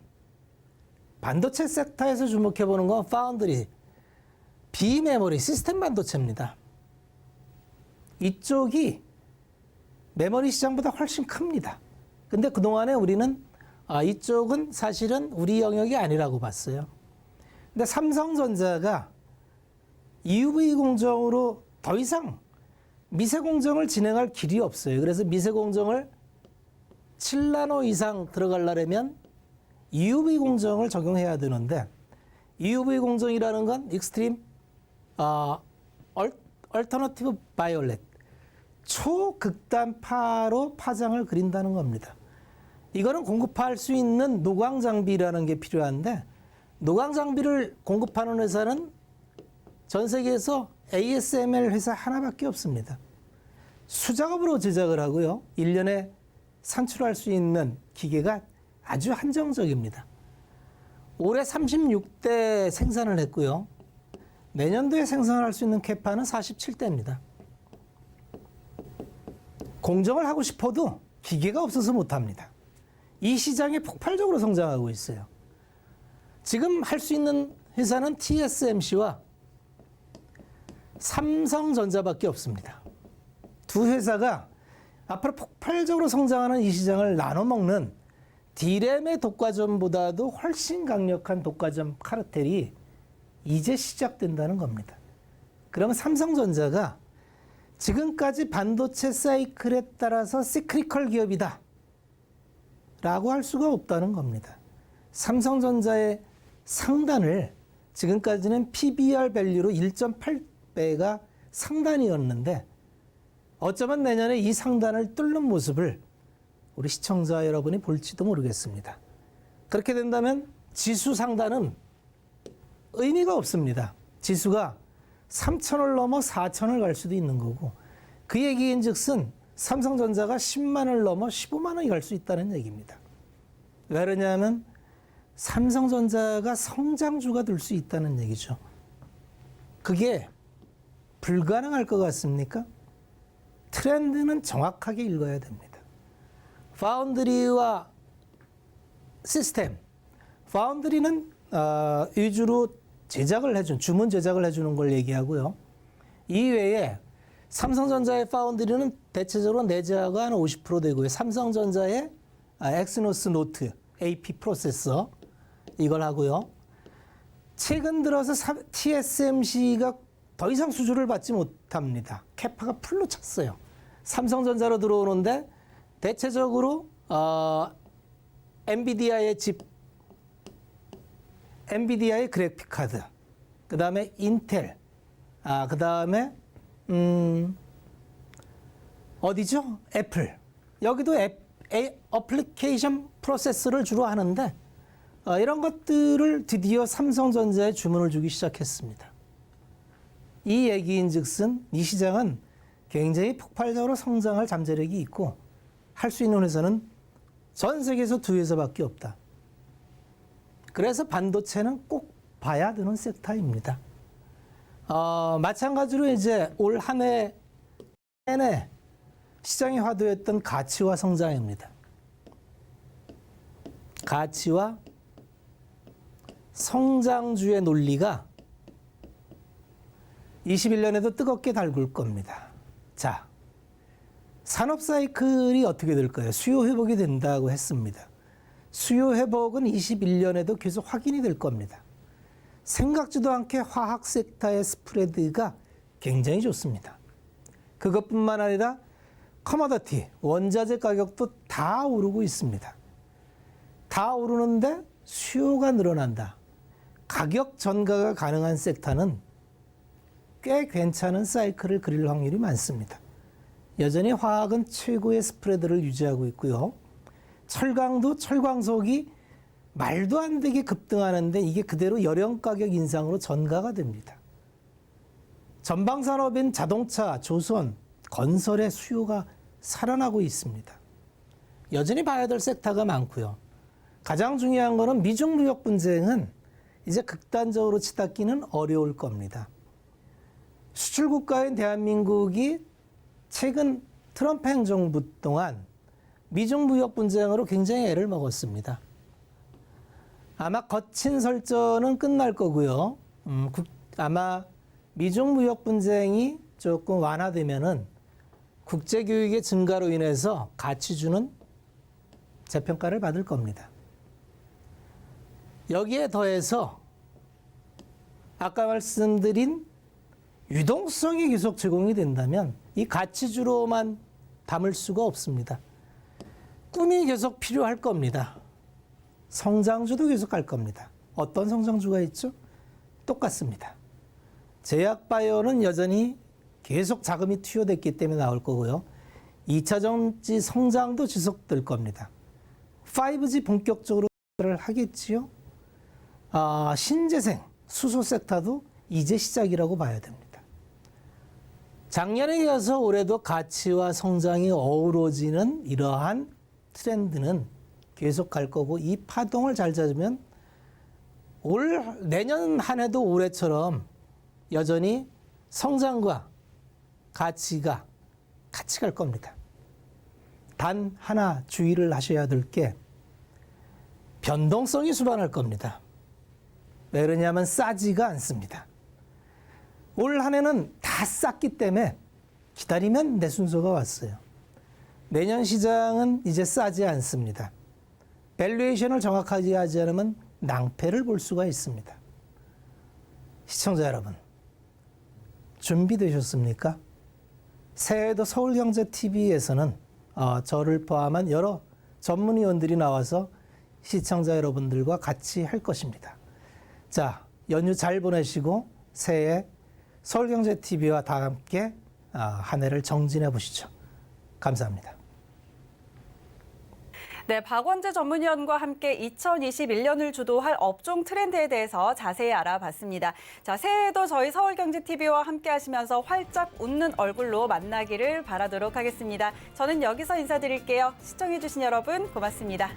반도체 섹터에서 주목해보는 건 파운드리, 비메모리, 시스템 반도체입니다. 이쪽이 메모리 시장보다 훨씬 큽니다. 근데 그동안에 우리는 이쪽은 사실은 우리 영역이 아니라고 봤어요. 근데 삼성전자가 EUV 공정으로 더 이상 미세 공정을 진행할 길이 없어요. 그래서 미세 공정을 7나노 이상 들어가려면 EUV 공정을 적용해야 되는데, EUV 공정이라는 건 익스트림 얼터너티브 바이올렛, 초극단파로 파장을 그린다는 겁니다. 이거는 공급할 수 있는 노광 장비라는 게 필요한데, 노광 장비를 공급하는 회사는 전 세계에서 ASML 회사 하나밖에 없습니다. 수작업으로 제작을 하고요. 1년에 산출할 수 있는 기계가 아주 한정적입니다. 올해 36대 생산을 했고요. 내년도에 생산할 수 있는 캐파는 47대입니다. 공정을 하고 싶어도 기계가 없어서 못합니다. 이 시장이 폭발적으로 성장하고 있어요. 지금 할 수 있는 회사는 TSMC와 삼성전자밖에 없습니다. 두 회사가 앞으로 폭발적으로 성장하는 이 시장을 나눠먹는 D램의 독과점보다도 훨씬 강력한 독과점 카르텔이 이제 시작된다는 겁니다. 그러면 삼성전자가 지금까지 반도체 사이클에 따라서 시크리컬 기업이다 라고 할 수가 없다는 겁니다. 삼성전자의 상단을 지금까지는 PBR 밸류로 1.8배가 상단이었는데, 어쩌면 내년에 이 상단을 뚫는 모습을 우리 시청자 여러분이 볼지도 모르겠습니다. 그렇게 된다면 지수 상단은 의미가 없습니다. 지수가 3,000을 넘어 4,000을 갈 수도 있는 거고, 그 얘기인 즉슨 삼성전자가 10만을 넘어 15만 원이 갈 수 있다는 얘기입니다. 왜 그러냐면 삼성전자가 성장주가 될 수 있다는 얘기죠. 그게 불가능할 것 같습니까? 트렌드는 정확하게 읽어야 됩니다. 파운드리와 시스템, 파운드리는 위주로 제작을 해준, 주문 제작을 해주는 걸 얘기하고요. 이외에 삼성전자의 파운드리는 대체적으로 내재화가 한 50% 되고요. 삼성전자의 엑시노스 노트 AP 프로세서 이걸 하고요. 최근 들어서 TSMC가 더 이상 수주를 받지 못합니다. 캐파가 풀로 찼어요. 삼성전자로 들어오는데 대체적으로 엔비디아의 칩, 엔비디아의 그래픽 카드, 그 다음에 인텔, 그 다음에 어디죠? 애플. 여기도 어플리케이션 프로세서를 주로 하는데 이런 것들을 드디어 삼성전자에 주문을 주기 시작했습니다. 이 얘기인 즉슨 이 시장은 굉장히 폭발적으로 성장할 잠재력이 있고, 할 수 있는 회사는 전 세계에서 두 회사밖에 없다. 그래서 반도체는 꼭 봐야 되는 섹터입니다. 마찬가지로 이제 올 한 해 내내 시장이 화두였던 가치와 성장입니다. 가치와 성장주의 논리가 21년에도 뜨겁게 달굴 겁니다. 자, 산업 사이클이 어떻게 될까요? 수요 회복이 된다고 했습니다. 수요 회복은 21년에도 계속 확인이 될 겁니다. 생각지도 않게 화학 섹터의 스프레드가 굉장히 좋습니다. 그것뿐만 아니라 커머더티, 원자재 가격도 다 오르고 있습니다. 다 오르는데 수요가 늘어난다. 가격 전가가 가능한 섹터는 꽤 괜찮은 사이클을 그릴 확률이 많습니다. 여전히 화학은 최고의 스프레드를 유지하고 있고요. 철강도 철광석이 말도 안 되게 급등하는데 이게 그대로 열형 가격 인상으로 전가가 됩니다. 전방산업인 자동차, 조선, 건설의 수요가 살아나고 있습니다. 여전히 봐야 될 섹터가 많고요. 가장 중요한 거는 미중 무역 분쟁은 이제 극단적으로 치닫기는 어려울 겁니다. 수출 국가인 대한민국이 최근 트럼프 행정부 동안 미중 무역 분쟁으로 굉장히 애를 먹었습니다. 아마 거친 설전은 끝날 거고요. 아마 미중 무역 분쟁이 조금 완화되면은 국제 교육의 증가로 인해서 가치주는 재평가를 받을 겁니다. 여기에 더해서 아까 말씀드린 유동성이 계속 제공이 된다면 이 가치주로만 담을 수가 없습니다. 꿈이 계속 필요할 겁니다. 성장주도 계속 갈 겁니다. 어떤 성장주가 있죠? 똑같습니다. 제약바이오는 여전히 계속 자금이 투여됐기 때문에 나올 거고요. 2차 전지 성장도 지속될 겁니다. 5G 본격적으로 하겠지요. 신재생, 수소 섹터도 이제 시작이라고 봐야 됩니다. 작년에 이어서 올해도 가치와 성장이 어우러지는 이러한 트렌드는 계속 갈 거고 이 파동을 잘 잡으면 내년 한 해도 올해처럼 여전히 성장과 가치가 같이 갈 겁니다. 단 하나 주의를 하셔야 될 게 변동성이 수반할 겁니다. 왜 그러냐면 싸지가 않습니다. 올 한 해는 다 쌌기 때문에 기다리면 내 순서가 왔어요. 내년 시장은 이제 싸지 않습니다. 밸류에이션을 정확하게 하지 않으면 낭패를 볼 수가 있습니다. 시청자 여러분, 준비되셨습니까? 새해에도 서울경제TV에서는 저를 포함한 여러 전문위원들이 나와서 시청자 여러분들과 같이 할 것입니다. 자, 연휴 잘 보내시고 새해 서울경제TV와 다 함께 한 해를 정진해 보시죠. 감사합니다. 네, 박원재 전문위원과 함께 2021년을 주도할 업종 트렌드에 대해서 자세히 알아봤습니다. 자, 새해에도 저희 서울경제TV와 함께 하시면서 활짝 웃는 얼굴로 만나기를 바라도록 하겠습니다. 저는 여기서 인사드릴게요. 시청해주신 여러분 고맙습니다.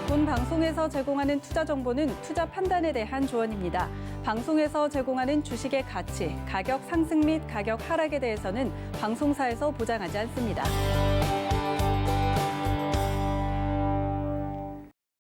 본 방송에서 제공하는 투자 정보는 투자 판단에 대한 조언입니다. 방송에서 제공하는 주식의 가치, 가격 상승 및 가격 하락에 대해서는 방송사에서 보장하지 않습니다.